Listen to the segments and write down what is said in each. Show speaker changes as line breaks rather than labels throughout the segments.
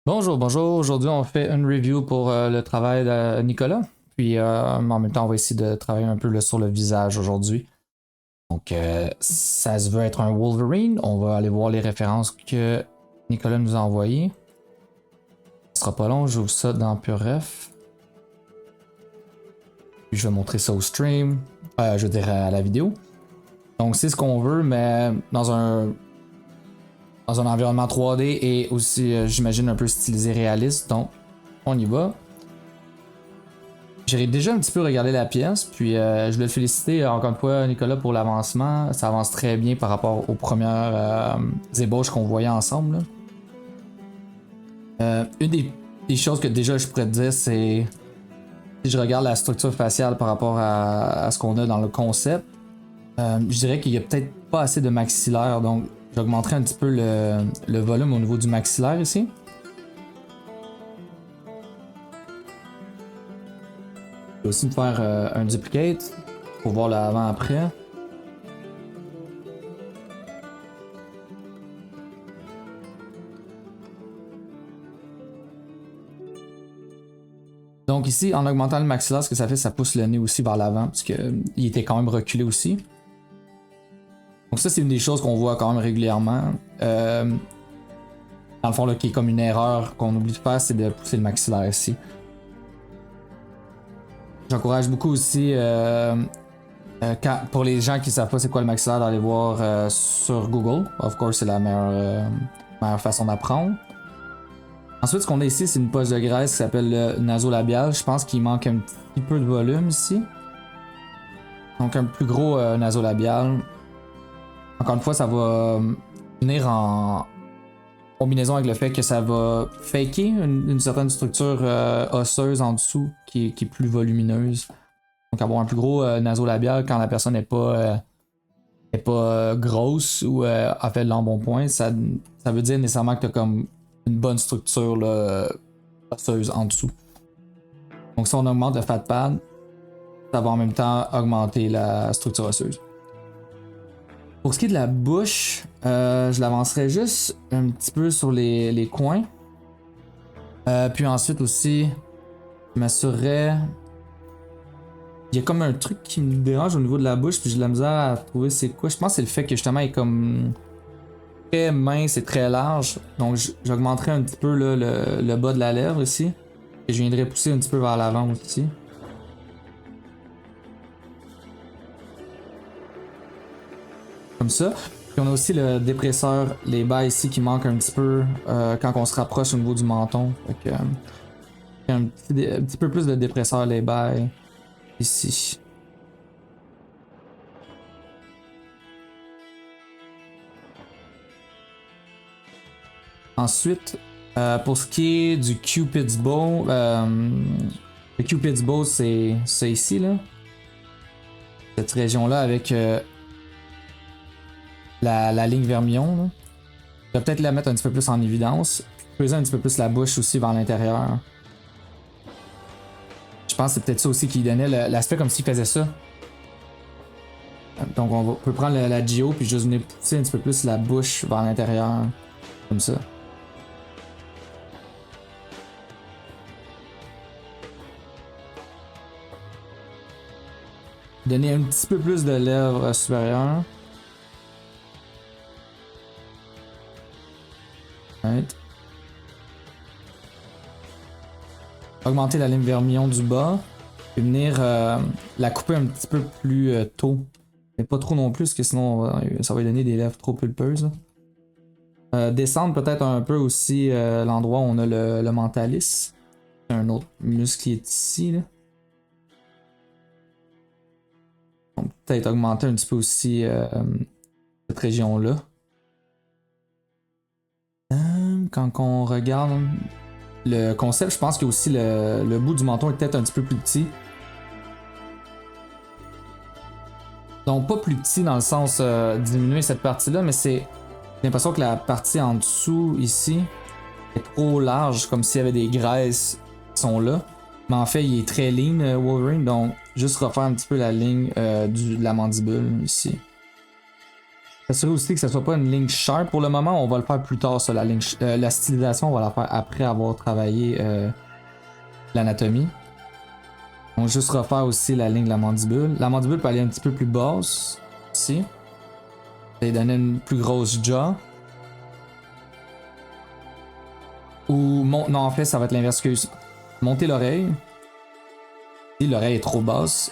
Bonjour, bonjour. Aujourd'hui, on fait une review pour le travail de Nicolas. Puis en même temps, on va essayer de travailler un peu sur le visage aujourd'hui. Donc, ça se veut être un Wolverine. On va aller voir les références que Nicolas nous a envoyées. Ce sera pas long, j'ouvre ça dans PureRef. Puis je vais montrer ça au stream. Je dirais à la vidéo. Donc, c'est ce qu'on veut, mais dans un environnement 3D et aussi, j'imagine, un peu stylisé réaliste. Donc, on y va. J'ai déjà un petit peu regardé la pièce, puis je voulais te féliciter encore une fois, Nicolas, pour l'avancement. Ça avance très bien par rapport aux premières ébauches qu'on voyait ensemble. Une des choses que déjà je pourrais te dire, c'est si je regarde la structure faciale par rapport à ce qu'on a dans le concept, je dirais qu'il y a peut-être pas assez de maxillaire, donc j'augmenterai un petit peu le volume au niveau du maxillaire ici. Je vais aussi me faire un duplicate pour voir l'avant-après. Donc ici, en augmentant le maxillaire, ce que ça fait, ça pousse le nez aussi vers l'avant, parce qu'il était quand même reculé aussi. Donc ça, c'est une des choses qu'on voit quand même régulièrement. Dans le fond, là, qui est comme une erreur qu'on oublie de faire, c'est de pousser le maxillaire ici. J'encourage beaucoup aussi, pour les gens qui savent pas c'est quoi le maxillaire, d'aller voir sur Google. Of course, c'est la meilleure façon d'apprendre. Ensuite, ce qu'on a ici, c'est une poche de graisse qui s'appelle le nasolabial. Je pense qu'il manque un petit peu de volume ici. Donc un plus gros nasolabial. Encore une fois, ça va venir en combinaison avec le fait que ça va faker une certaine structure osseuse en dessous qui est plus volumineuse. Donc avoir un plus gros nasolabial quand la personne n'est pas grosse ou a fait de l'embonpoint, ça veut dire nécessairement que tu as comme une bonne structure là, osseuse en dessous. Donc si on augmente le fat pad, ça va en même temps augmenter la structure osseuse. Pour ce qui est de la bouche, je l'avancerai juste un petit peu sur les coins. Puis ensuite aussi, je m'assurerai. Il y a comme un truc qui me dérange au niveau de la bouche, puis j'ai de la misère à trouver c'est quoi. Je pense que c'est le fait que justement il est comme très mince et très large. Donc j'augmenterai un petit peu là, le bas de la lèvre ici. Et je viendrai pousser un petit peu vers l'avant aussi. Comme ça. Puis on a aussi le dépresseur, les bas ici qui manquent un petit peu quand on se rapproche au niveau du menton. Fait que, un petit peu plus de dépresseur les bas ici. Ensuite, pour ce qui est du Cupid's Bow, le Cupid's Bow c'est ici là. Cette région-là avec la ligne vermillon. Là. Je vais peut-être la mettre un petit peu plus en évidence. Creuser un petit peu plus la bouche aussi vers l'intérieur. Je pense que c'est peut-être ça aussi qui donnait l'aspect comme s'il faisait ça. Donc on peut prendre la Geo puis juste venir pousser un petit peu plus la bouche vers l'intérieur. Comme ça. Donner un petit peu plus de lèvres supérieures. Right. Augmenter la ligne vermillon du bas. Et venir la couper un petit peu plus tôt. Mais pas trop non plus, parce que sinon ça va lui donner des lèvres trop pulpeuses. Descendre peut-être un peu aussi l'endroit où on a le mentalis. Un autre muscle qui est ici. Là. Donc peut-être augmenter un petit peu aussi cette région-là. Quand on regarde le concept, je pense que aussi le bout du menton est peut-être un petit peu plus petit. Donc pas plus petit dans le sens diminuer cette partie-là, mais j'ai l'impression que la partie en dessous ici est trop large, comme s'il y avait des graisses qui sont là. Mais en fait, il est très lean, Wolverine, donc juste refaire un petit peu la ligne de la mandibule ici. S'assurer aussi que ce soit pas une ligne sharp. Pour le moment, on va le faire plus tard, ça, la stylisation, on va la faire après avoir travaillé l'anatomie. On va juste refaire aussi la ligne de la mandibule. La mandibule peut aller un petit peu plus basse, ici. Et donner une plus grosse jaw. Non, en fait, ça va être l'inverse. Monter l'oreille. Si l'oreille est trop basse.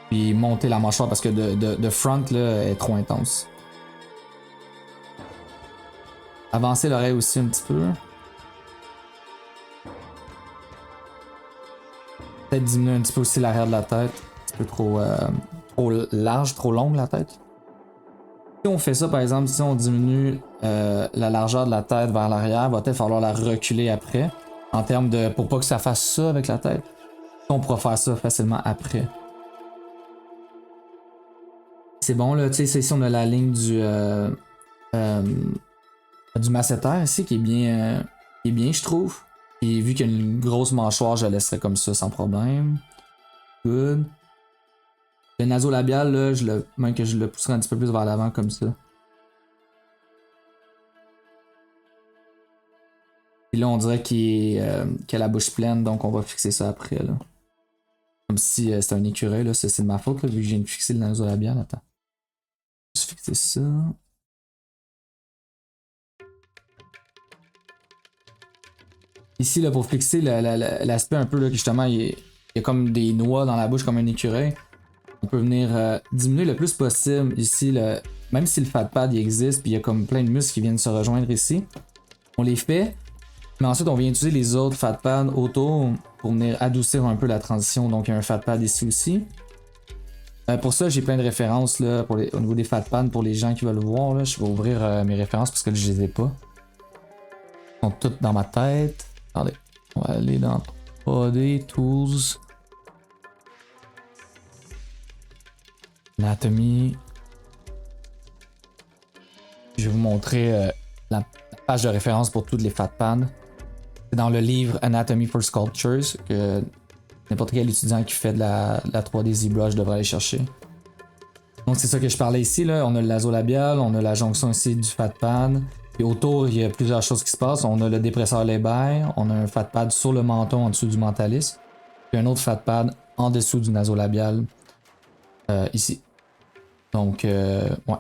Puis monter la mâchoire parce que de front là, est trop intense. Avancer l'oreille aussi un petit peu. Peut-être diminuer un petit peu aussi l'arrière de la tête. Un petit peu trop large, trop longue la tête. Si on fait ça, par exemple, si on diminue la largeur de la tête vers l'arrière, va peut-être falloir la reculer après. En termes de. Pour pas que ça fasse ça avec la tête. On pourra faire ça facilement après. C'est bon, là, tu sais, ici on a la ligne du masséter ici qui est bien, je trouve. Et vu qu'il y a une grosse mâchoire, je la laisserai comme ça sans problème. Good. Le nasolabial, là, même que je le pousserai un petit peu plus vers l'avant comme ça. Et là, on dirait qu'il a la bouche pleine, donc on va fixer ça après, là. Comme si c'était un écureuil, là. Ça, c'est de ma faute, là, vu que je viens de fixer le nasolabial. Attends. Je vais fixer ça. Ici, là, pour fixer l'aspect un peu, là, que justement, il y a comme des noix dans la bouche, comme un écureuil. On peut venir diminuer le plus possible ici, même si le fat pad il existe, puis il y a comme plein de muscles qui viennent se rejoindre ici. On les fait, mais ensuite on vient utiliser les autres fat pads autour pour venir adoucir un peu la transition. Donc il y a un fat pad ici aussi. Pour ça, j'ai plein de références là, au niveau des fat pads pour les gens qui veulent le voir. Là. Je vais ouvrir mes références parce que je les ai pas. Elles sont toutes dans ma tête. Attendez, on va aller dans 3D, Tools. Anatomy. Je vais vous montrer la page de référence pour toutes les fat pads. C'est dans le livre Anatomy for Sculptures que n'importe quel étudiant qui fait de la 3D ZBrush devrait aller chercher. Donc c'est ça que je parlais ici. Là. On a le nasolabial, on a la jonction ici du fat pad. Et autour, il y a plusieurs choses qui se passent. On a le dépresseur labial, on a un fat pad sur le menton en dessous du mentalis. Puis un autre fat pad en dessous du nasolabial ici. Donc, ouais,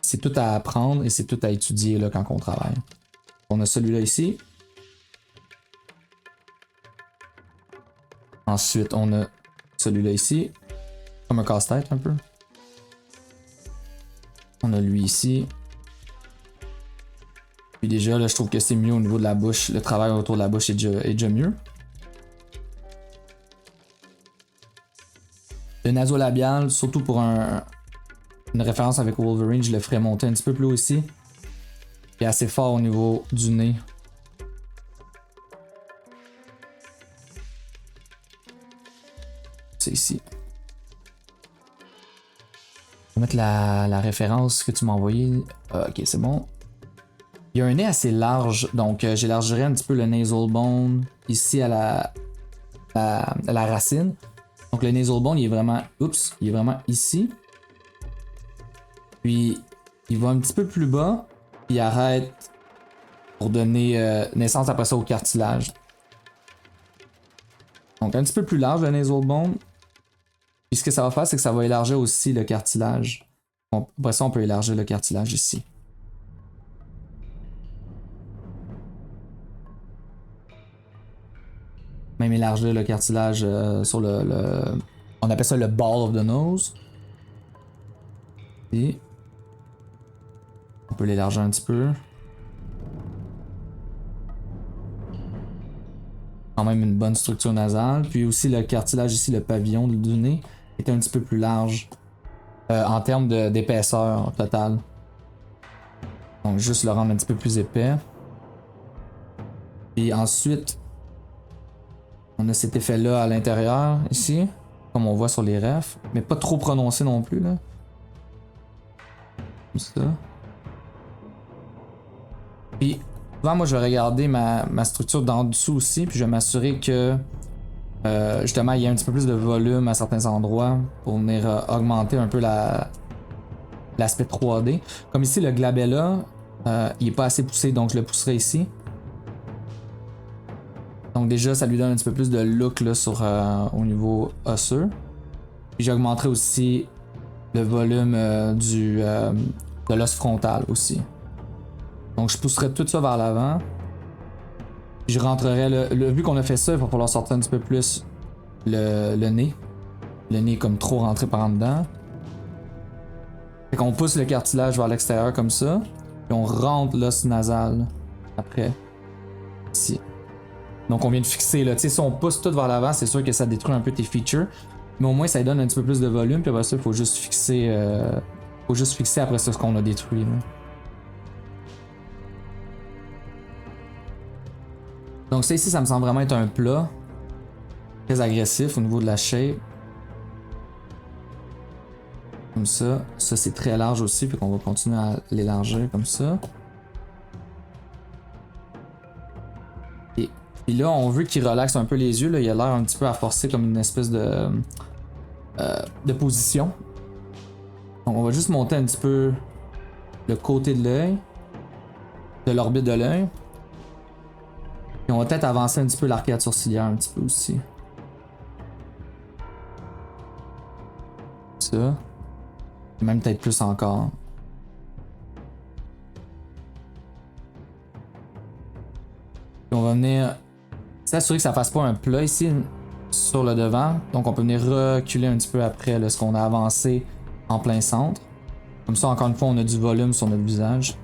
c'est tout à apprendre et c'est tout à étudier là, quand on travaille. On a celui-là ici. Ensuite, on a celui-là ici. Comme un casse-tête un peu. On a lui ici. Puis déjà, là, je trouve que c'est mieux au niveau de la bouche. Le travail autour de la bouche est déjà mieux. Le nasolabial, surtout pour une référence avec Wolverine, je le ferais monter un petit peu plus haut ici. Et assez fort au niveau du nez. C'est ici. Je vais mettre la référence que tu m'as envoyée. Ok, c'est bon. Il y a un nez assez large, donc j'élargirai un petit peu le nasal bone ici à la racine. Donc le nasal bone, il est vraiment ici. Puis il va un petit peu plus bas, puis il arrête pour donner naissance après ça au cartilage. Donc un petit peu plus large le nasal bone. Puis ce que ça va faire, c'est que ça va élargir aussi le cartilage. Après ça, on peut élargir le cartilage ici. Même élargir le cartilage sur on appelle ça le ball of the nose. Et on peut l'élargir un petit peu. Quand même une bonne structure nasale. Puis aussi le cartilage ici, le pavillon du nez, est un petit peu plus large en termes d'épaisseur totale. Donc juste le rendre un petit peu plus épais. Et ensuite, on a cet effet-là à l'intérieur, ici, comme on voit sur les refs, mais pas trop prononcé non plus, là. Comme ça. Puis, souvent, moi, je vais regarder ma structure d'en dessous aussi, puis je vais m'assurer que, justement, il y a un petit peu plus de volume à certains endroits pour venir augmenter un peu l'aspect 3D. Comme ici, le glabella, il est pas assez poussé, donc je le pousserai ici. Donc déjà, ça lui donne un petit peu plus de look là, sur, au niveau osseux. Puis j'augmenterai aussi le volume de l'os frontal aussi. Donc je pousserai tout ça vers l'avant. Je rentrerai, vu qu'on a fait ça, il va falloir sortir un petit peu plus le nez. Le nez est comme trop rentré par en dedans. Fait qu'on pousse le cartilage vers l'extérieur comme ça. Puis on rentre l'os nasal après. Ici. Donc on vient de fixer là. Tu sais, si on pousse tout vers l'avant, c'est sûr que ça détruit un peu tes features. Mais au moins ça donne un petit peu plus de volume. Puis après ça, il faut juste fixer. Faut juste fixer après ça ce qu'on a détruit. Là. Donc ça ici, ça me semble vraiment être un plat. Très agressif au niveau de la shape. Comme ça. Ça c'est très large aussi. Puis qu'on va continuer à l'élargir comme ça. Et là, on veut qu'il relaxe un peu les yeux. Là. Il a l'air un petit peu à forcer comme une espèce de position. Donc on va juste monter un petit peu le côté de l'œil. De l'orbite de l'œil. Et on va peut-être avancer un petit peu l'arcade sourcilière un petit peu aussi. Ça. Et même peut-être plus encore. Et on va venir s'assurer que ça fasse pas un plat ici sur le devant. Donc on peut venir reculer un petit peu après là, ce qu'on a avancé en plein centre. Comme ça, encore une fois, on a du volume sur notre visage.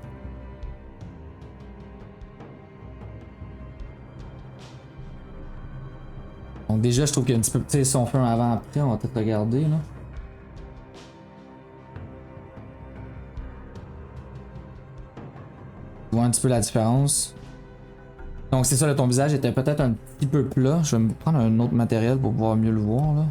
Donc déjà, je trouve qu'il y a un petit peu... Tu sais, si on fait un avant-après, on va peut-être regarder, là. On voit un petit peu la différence. Donc c'est ça, là, ton visage était peut-être un petit peu plat. Je vais me prendre un autre matériel pour pouvoir mieux le voir, là.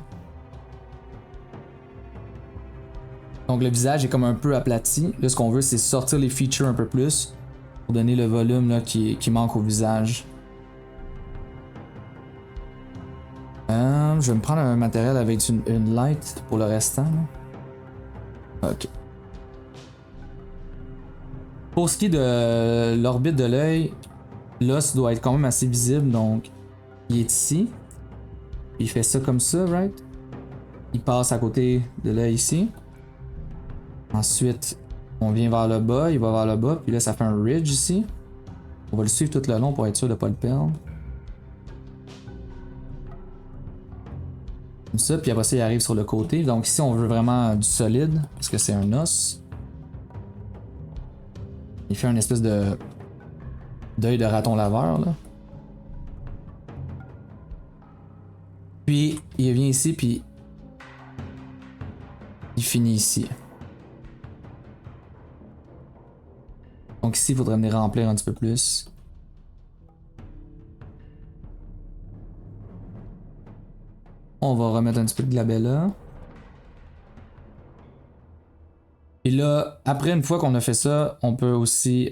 Donc le visage est comme un peu aplati. Là, ce qu'on veut, c'est sortir les features un peu plus pour donner le volume là, qui manque au visage. Je vais me prendre un matériel avec une light pour le restant. Là. Ok. Pour ce qui est de l'orbite de l'œil, l'os doit être quand même assez visible, donc il est ici. Il fait ça comme ça, right? Il passe à côté de l'œil ici. Ensuite, on vient vers le bas, il va vers le bas, puis là ça fait un ridge ici. On va le suivre tout le long pour être sûr de ne pas le perdre. Comme ça, puis après ça il arrive sur le côté. Donc ici on veut vraiment du solide, parce que c'est un os. Il fait une espèce de d'œil de raton laveur là. Puis il vient ici, puis il finit ici. Donc ici il faudrait venir remplir un petit peu plus. On va remettre un petit peu de glabella. Et là, après, une fois qu'on a fait ça, on peut aussi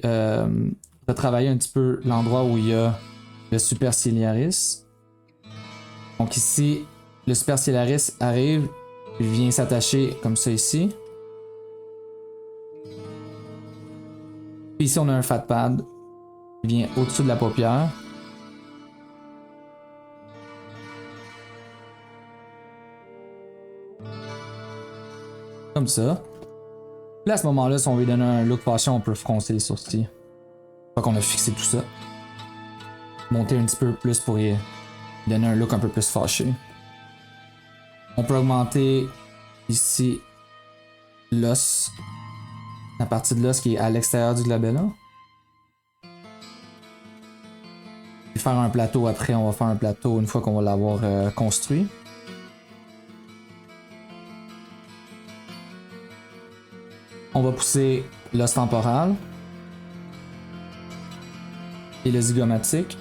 retravailler un petit peu l'endroit où il y a le superciliaris. Donc ici, le superciliaris arrive, il vient s'attacher comme ça ici. Puis ici, on a un fat pad. Il vient au-dessus de la paupière. Comme ça. Là, à ce moment-là, si on veut donner un look fâché, on peut froncer les sourcils. Une fois qu'on a fixé tout ça. Monter un petit peu plus pour y donner un look un peu plus fâché. On peut augmenter ici l'os. La partie de l'os qui est à l'extérieur du glabella. Et faire un plateau après, on va faire un plateau une fois qu'on va l'avoir construit. On va pousser l'os temporal et le zygomatique.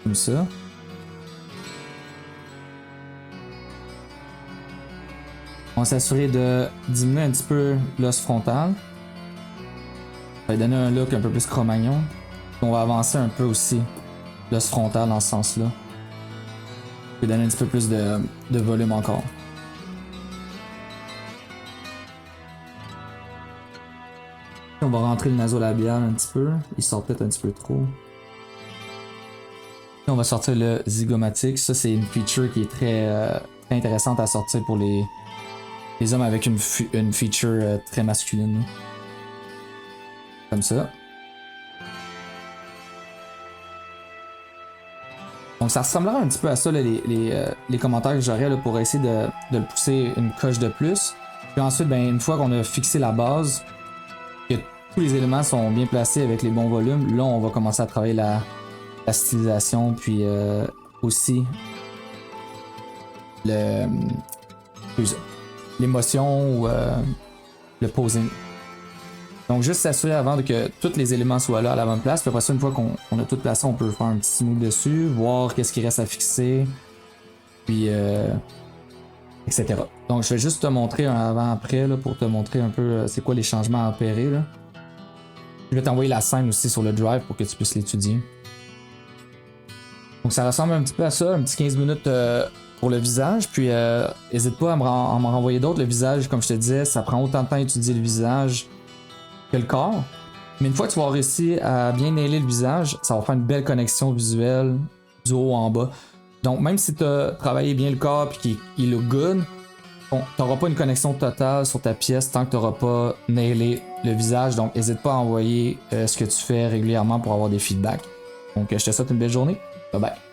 Comme ça. On va s'assurer de diminuer un petit peu l'os frontal. Ça va donner un look un peu plus Cro-Magnon. On va avancer un peu aussi l'os frontal dans ce sens-là. Je vais donner un petit peu plus de volume encore. On va rentrer le nasolabial un petit peu. Il sort peut-être un petit peu trop. Et on va sortir le zygomatique. Ça, c'est une feature qui est très intéressante à sortir pour les hommes avec une feature très masculine. Comme ça. Donc ça ressemblera un petit peu à ça, là, les commentaires que j'aurais pour essayer de le pousser une coche de plus. Puis ensuite, ben, une fois qu'on a fixé la base, que tous les éléments sont bien placés avec les bons volumes, là on va commencer à travailler la stylisation, puis aussi l'émotion ou le posing. Donc juste s'assurer avant que tous les éléments soient là à la bonne place, puis après ça, une fois qu'on a tout placé, on peut faire un petit smooth dessus, voir qu'est-ce qui reste à fixer, puis etc. Donc je vais juste te montrer un avant-après pour te montrer un peu c'est quoi les changements à opérer. Là. Je vais t'envoyer la scène aussi sur le drive pour que tu puisses l'étudier. Donc ça ressemble un petit peu à ça, un petit 15 minutes pour le visage, puis n'hésite pas à m'en renvoyer d'autres. Le visage, comme je te disais, ça prend autant de temps à étudier le visage que le corps. Mais une fois que tu vas avoir réussi à bien nailer le visage, ça va faire une belle connexion visuelle du haut en bas. Donc même si tu as travaillé bien le corps et qu'il look good, bon, tu n'auras pas une connexion totale sur ta pièce tant que tu n'auras pas nailé le visage. Donc n'hésite pas à envoyer ce que tu fais régulièrement pour avoir des feedbacks. Donc je te souhaite une belle journée. Bye bye.